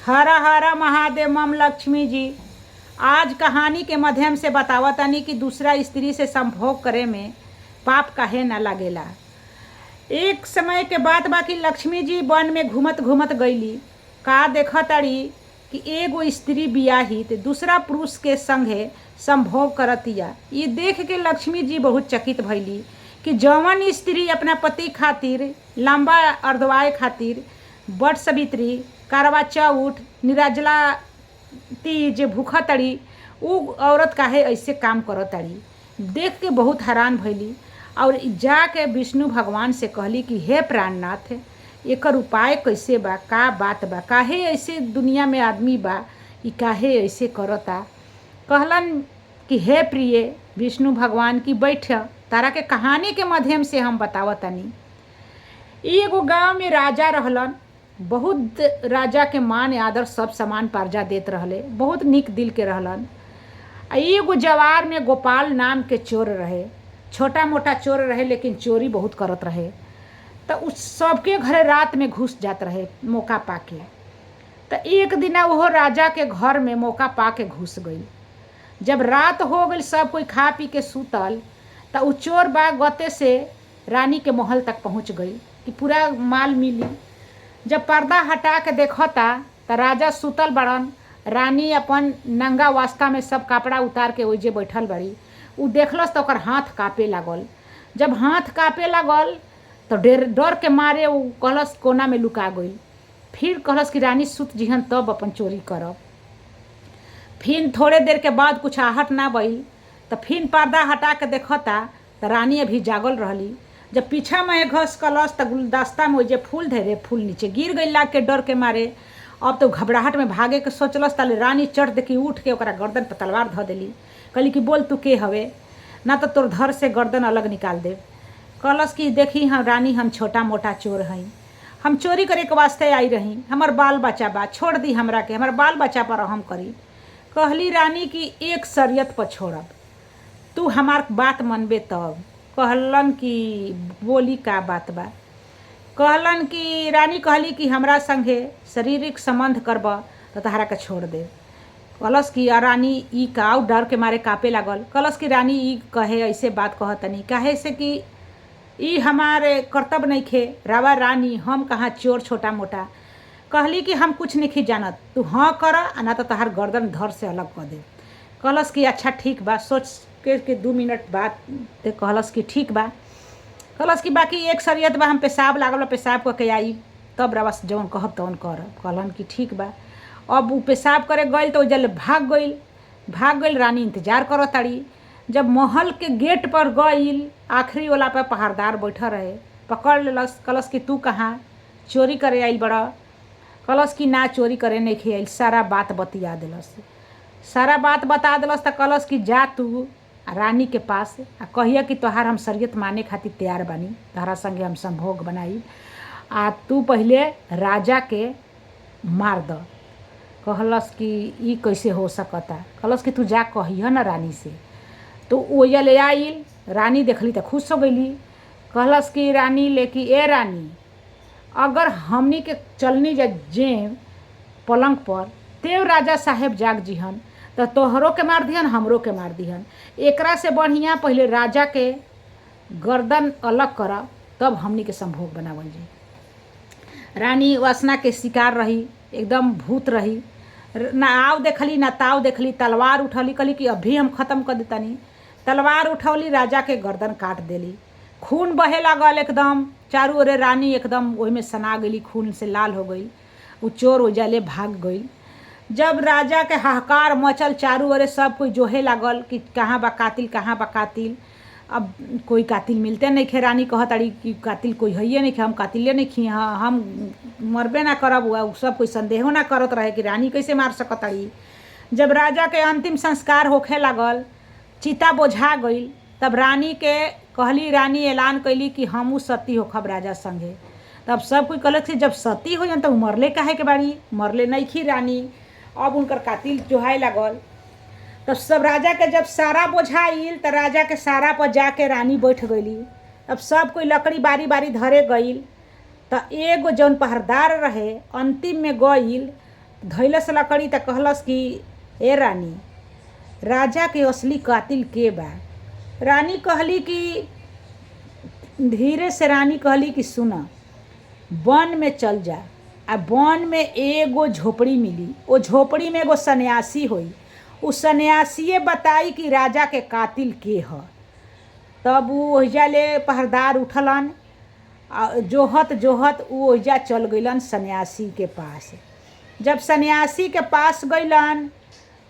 हर हर महादेव मम लक्ष्मी जी। आज कहानी के माध्यम से बतावतानी कि दूसरा स्त्री से संभोग करे में पाप काहे न लगेला। एक समय के बात बा कि लक्ष्मी जी वन में घूमत घूमत गईली। का देखताड़ी कि एगो स्त्री बियाही ते दूसरा पुरुष के संगे संभोग करतिया। ये देख के लक्ष्मी जी बहुत चकित भइली कि जौन स्त्री अपना पति खातिर लंबा अर्धवाए खातिर बट सवित्री करवा चौथ निर्जला तीज भूखा तड़ी उ औरत काहे ऐसे काम करताड़ी। देख के बहुत हैरान भइली और जाके विष्णु भगवान से कहली कि हे प्राणनाथ, एकर उपाय कैसे बा, का बात बा, काहे ऐसे दुनिया में आदमी बा, ई काहे ऐसे करता। कहलन कि हे प्रिय विष्णु भगवान की बैठ, तारा के कहानी के माध्यम से हम बतावतनी। एगो गांव में राजा रहलन। बहुत राजा के मान आदर सब समान पर्जा देत रहले, बहुत निक दिल के रहलन। एगो जवार में गोपाल नाम के चोर रहे। छोटा मोटा चोर रहे लेकिन चोरी बहुत करत रहे। तो उस सबके घरे रात में घुस जात रहे मौका पाके। तो एक दिन वो राजा के घर में मौका पाके घुस गई। जब रात हो गई सब कोई खा पी के सुतल तो उ चोर बा गते से रानी के महल तक पहुंच गई कि पूरा माल मिली। जब पर्दा हटा के देखता तो राजा सुतल बड़न, रानी अपन नंगा वास्ता में सब कपड़ा उतार के ओइजे बैठल बड़ी। उ देखलस तो ओकर हाथ काँपे लागल। जब हाथ काँपे लागल तो डर के मारे उ कहलस कोना में लुका गई। फिर कहलस कि रानी सुत जिहन तब अपन चोरी करब। फिर थोड़े देर के बाद कुछ आहट ना भइल तो फिर पर्दा हटा के देखता तो रानी अभी जागल रहली। जब पीछा में घस कलस तो गुलदस्ता में जे फूल धरे फूल नीचे गिर गई लाग के डर के मारे। अब तो घबराहट में भागे के सोचलस ताले रानी चढ़ देखी उठ के ओकरा गर्दन पर तलवार धऽ देली। कहली कि बोल तू के हवे, ना तो तोर धर से गर्दन अलग निकाल दे। कहलस कि देखी हम रानी, हम छोटा मोटा चोर हई, हम चोरी करे के वास्ते आई रही, हमर बाल बच्चा बा, छोड़ दी हमरा के, हमर बाल बच्चा पर हम करी। कहली रानी कि एक शर्यत पर छोड़ब, तू हमार बात मनबे तब। कहलन कि बोली का बात बा। कहलन कि रानी कहली कि हमरा संगे शारीरिक संबंध करब तो तहरा के छोड़ दे। कहलस कि रानी ई का, डर के मारे कापे लागल। कहलस कि रानी ई कहे ऐसे बात कहतनी काहे से कि ई हमारे कर्तव्य नहीं खे। रावा रानी हम कहाँ चोर छोटा मोटा। कहली कि हम कुछ नहीं जानत, तू हाँ कर ना तो तहार गर्दन धर से अलग कर दे। कहलस कि अच्छा ठीक बा। सोच के 2 मिनट बाद ते कहलस कि ठीक बा। कहलस कि बाकी एक शर्यत बा, हम पेशाब लागल पेशाब करके आई तब रवा जौन कहब तौन करब। कहलन कि ठीक बा। अब उ पेशाब करे गई तो जल भाग गई। रानी इंतजार करत ताड़ी। जब महल के गेट पर गई आखिरी वाला पर पहरेदार बैठा रहे, पकड़ लेलस। कहलस कि तू कहाँ चोरी करे आइल बड़ा। कहलस कि ना चोरी करे नहीं खे आइल। सारा बात बतिया दिलस, सारा बात बता दिलस। तो कहलस कि जा तू रानी के पास आ कहिया कि तोहार हम शर्यत माने खातिर तैयार बानी, तोहरा संगे हम संभोग बनाई आ तू पहले राजा के मार द। कहलस कि ई कैसे हो सकता। कहलस कि तू जा कहिया ना रानी से। तो ओया ले आइल। रानी देखली तो खुश हो गईली। कहलस कि रानी लेकी ए रानी, अगर हमनी के चलनी जे पलंग पर तेव राजा साहेब जाग जिहन तो तोहरों के मार दिहन, हमरों के मार दिहन। एकरा से बढ़िया पहले राजा के गर्दन अलग कर तब हमनी के संभोग बनावल जाए। रानी वासना के शिकार रही, एकदम भूत रही। ना आव देखली ना ताव देखली। तलवार उठौली, कहली कि अभी हम ख़त्म कर देतानी। तलवार उठौली, राजा के गर्दन काट देली। खून बहे लागल एकदम चारू ओरे। रानी एकदम ओहि में सना गई, खून से लाल हो गई। उ चोर ओजाले भाग गई। जब राजा के हाहाकार मचल चारू ओरे, सब कोई जोहे लागल कि कहाँ बा कातिल, कहाँ बा कातिल। अब कोई कातिल मिलते नहीं खे। रानी कहताड़ी कि कातिल कोई है नहीं खे, हम कातिले नहीं खी, हाँ हम मरबे ना करब। उ सब कोई संदेहो ना करत रहे कि रानी कैसे मार सकताड़ी। जब राजा के अंतिम संस्कार होखे लागल, चिता बोझा गई, तब रानी के कहली, रानी ऐलान कैली कि हमू सती होखब राजा संगे। तब सब कोई कहलक कि जब सती हो तो मरले काहे के बाड़ी, मरले नहीं खी रानी। अब उनकर कातिल जोहाए लागल। तब सब राजा के जब सारा बोझाइल तो राजा के सारा पर जाके रानी बैठ गईली। अब सब कोई लकड़ी बारी बारी धरे गईल। तो एगो जौन पहरेदार रहे अंतिम में गईल धैलस लकड़ी त कहलस कि ए रानी, राजा के असली कातिल के बा। रानी कहली कि धीरे से रानी कहली कि सुना, वन में चल जा, आ वन में एगो झोपड़ी मिली, ओ झोपड़ी में एगो सन्यासी होई, उ सन्यासीए बताई कि राजा के कातिल के ह। तब उ ओहिजा ले पहरेदार उठलन, जोहत जोहत उ ओहिजा चल गइलन सन्यासी के पास। जब सन्यासी के पास गइलन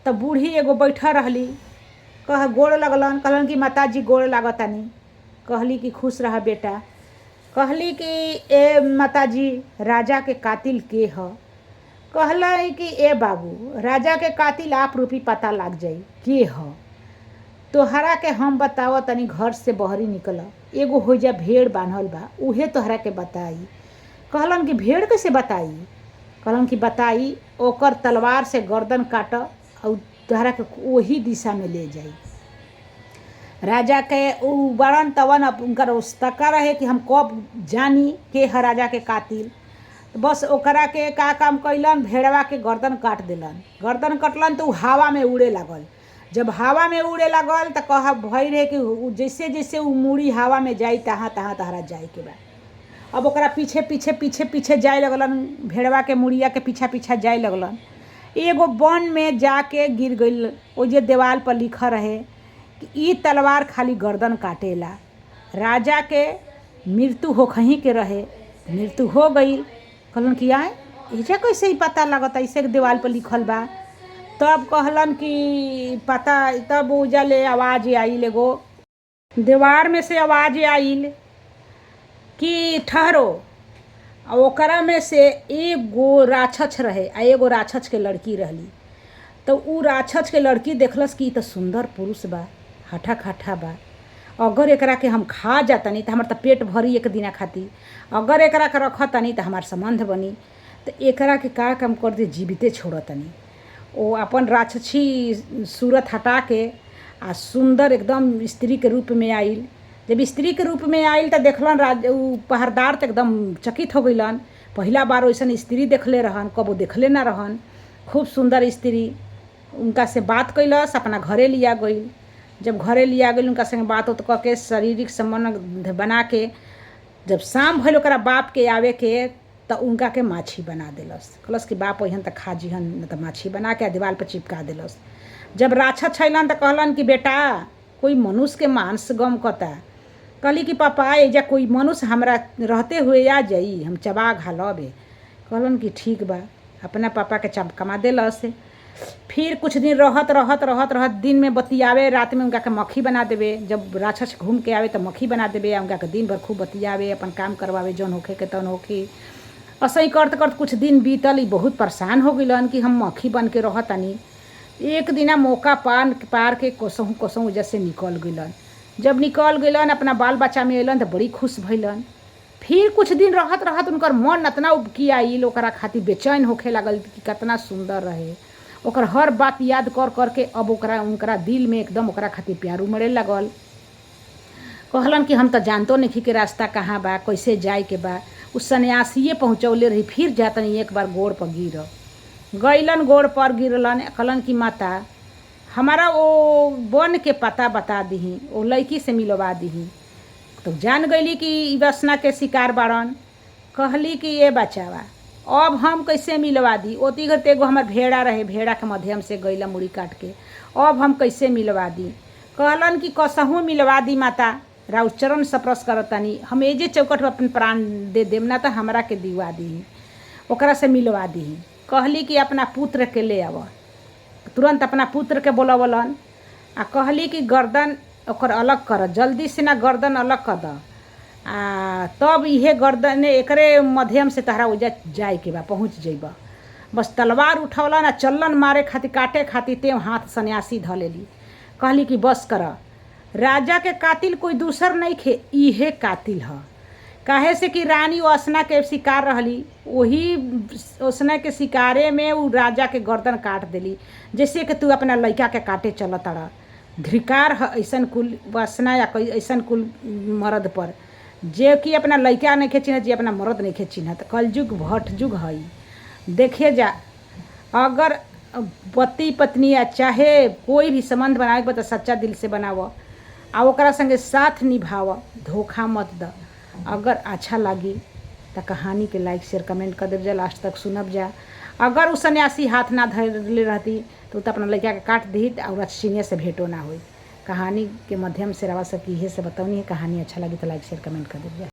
तो बूढ़ी एगो बैठा रहली, कह गोड़ लगलन, कहलन कि माताजी गोड़ लागतानी। कहली कि खुश रह बेटा। कहली कि ए माताजी, राजा के कातिल के ह। कहला कि ए बाबू, राजा के कातिल आप रूपी पता लाग जाई के ह। तोहरा के हम बताव तनी, घर से बहरी निकल, एगो हो जा भेड़ बांधल बा, उहे तोहरा के बताई। कहलन कि भेड़ कैसे बताई? कहलन कि बताई, ओकर तलवार से गर्दन काट और तोहरा के वही दिशा में ले जाई। राजा के उ बड़न तवन उनकर उस्तका रहे कि हम कब जानी के ह राजा के कातिल। तो बस ओकरा के का काम कैलन, भेड़वा के गर्दन काट दिलन। गर्दन कटलन तो उ हवा में उड़े लागल। जब हवा में उड़े लागल तो कह भई रहे कि जैसे जैसे उ मुड़ी हवा में जाई तहाँ तहाँ तहरा जाए के बा। अब ओकरा पीछे पीछे पीछे पीछे जाए लगलन, भेड़वा के मुड़िया के पीछा पीछा जाए लगलन। एगो वन में जाके गिर गइल। ओ जे देवाल पर लिखा रहे कि ई तलवार खाली गर्दन काटेला, राजा के मृत्यु होखही के रहे, मृत्यु हो गई। कहलन कि आए एजा कैसे ही पता लगता, ऐसे देवाल पर लिखल बा। तब कहलन कि पता, तब ओजा ले आवाज़ आइल, एगो दीवार में से आवाज़ आइल कि ठहरो। और ओकरा में से एगो राक्षस रहे आ एगो राक्षस के लड़की रहली। तो उ राक्षस के लड़की देखलस कि तो सुंदर पुरुष बा, हठा खठा बा, अगर एकरा के हम खा जातनी तो हमार तो पेट भरी एक दिना खाती, अगर एकरा के रखतनी तो हमार संबंध बनी, तो एकरा के का काम कर दे, जीविते छोड़तनी। ओ अपन राक्षसी सूरत हटा के आ सुंदर एकदम स्त्री के रूप में आइल। जब स्त्री के रूप में आइल तो देखलन उ पहरेदार तो एकदम चकित हो गइलन। पहला बार वैसन स्त्री देखले रहन, कबो देखले ना रहन। खूब सुंदर स्त्री। उनका से बात कैलस, अपना घरे लिया गई। जब घरे लिया गई, उनका संगे बात उत करके शारीरिक संबंध बना के जब शाम भइल ओकरा बाप के आवे के, तो उनका के माछी बना दिलस। कहलस कि बाप अहन तो खा जीहन, न तो माछी बना के दीवार पर चिपका दिलस। जब राक्षस छैलन तो कहलन कि बेटा, कोई मनुष्य के मांस गम कता। कहली कि पापा, एजा कोई मनुष्य हमरा रहते हुए आ जाई, हम चबा घालबे। कहलन कि ठीक बा। अपना पापा के चमकमा दिलस। फिर कुछ दिन रहत रहत रहत रहत दिन में बतियावे, रात में उनका के मक्खी बना देवे। जब राक्षस घूम के आवे तो मक्खी बना देवे, उनका के दिन भर खूब बतियावे, अपन काम करवावे, जौन होखे के तौन होखी। ऐसे ही करते करते कुछ दिन बीतल। बहुत परेशान हो गइलन कि हम मक्खी बन के रहतनी। एक दिना मौका पार के कोसहूँ कोसहूँ जैसे निकल गइलन। जब निकल गइलन, अपना बाल बच्चा में अइलन तो बड़ी खुश भइलन। फिर कुछ दिन रहत रहत उनकर मन इतना उबकी आइल, ओकरा खातिर बेचैन होखे लागल कि कितना सुंदर रहे। ओकर हर बात याद कर करके अब उनकरा दिल में एकदम ओकरा खातिर प्यार उमड़े लगल। कहलन कि हम तो जानतो नहीं कि रास्ता कहाँ बा, कैसे जाए के बा। उस सन्यासीए पहुँचौले रही। फिर जातनी एक बार गोड़ पर गिर गइलन, गोड़ पर गिरलन। कहलन कि माता, हमारा वो वन के पता बता दीही, वो लड़की से मिलवा दीही। तो जान गईली कि वासना के शिकार बाड़न। कहली कि ये बचावा, अब हम कैसे मिलवा दी? ओती घर एगो हमार भेड़ा रहे, भेड़ा के माध्यम से गईला मुड़ी काट के, अब हम कैसे मिलवा दी? कहलन कि कसहूँ मिलवा दी माता, राउर चरण सप्रस करतानी, हम एजे चौकट पर अपन प्राण दे देम, ना तो हमरा के दिवा दी, ओकरा से मिलवा दी। कहली कि अपना पुत्र के ले आव। तुरंत अपना पुत्र के बोलवलन आ कहली कि गर्दन ओकर अलग कर, जल्दी से ना गर्दन अलग कर द। तब इहे गर्दन एकरे माध्यम से तहरा उजा जाए के बा, पहुँच जइबा। बस तलवार उठौलन आ चलन मारे खातिर, काटे खातिर। ते हाथ सन्यासी ध लेली। कहली कि बस कर, राजा के कातिल कोई दूसर नहीं खे, इहे कातिल ह। काहे से कि रानी वासना के शिकार रहली, वही वासना के शिकारे में वो राजा के गर्दन काट देली। जैसे कि तू अपना लड़का के काटे चलत रहा। धिकार है ऐसन कुल वासना या कोई ऐसन कुल मर्द पर, जे कि अपना लड़का नहीं चिन्हत, जे अपना मर्द नहीं चिन्हत। कलयुग भट युग है, देखे जा। अगर पति पत्नी या चाहे कोई भी संबंध बनावे के बा तो सच्चा दिल से बनाव आ ओकरा संगे साथ निभाव, धोखा मत द। अगर अच्छा लगी तो कहानी के लाइक शेयर कमेंट कर देव जा, लास्ट तक सुनब जा। अगर उ सन्यासी हाथ ना धरले रहती तो अपना लड़का के काट दी और सीने से भेंटो ना हुई। कहानी के माध्यम से रवा सब इहे से बतौनी है। कहानी अच्छा लगी तो लाइक शेयर कमेंट कर देव जा।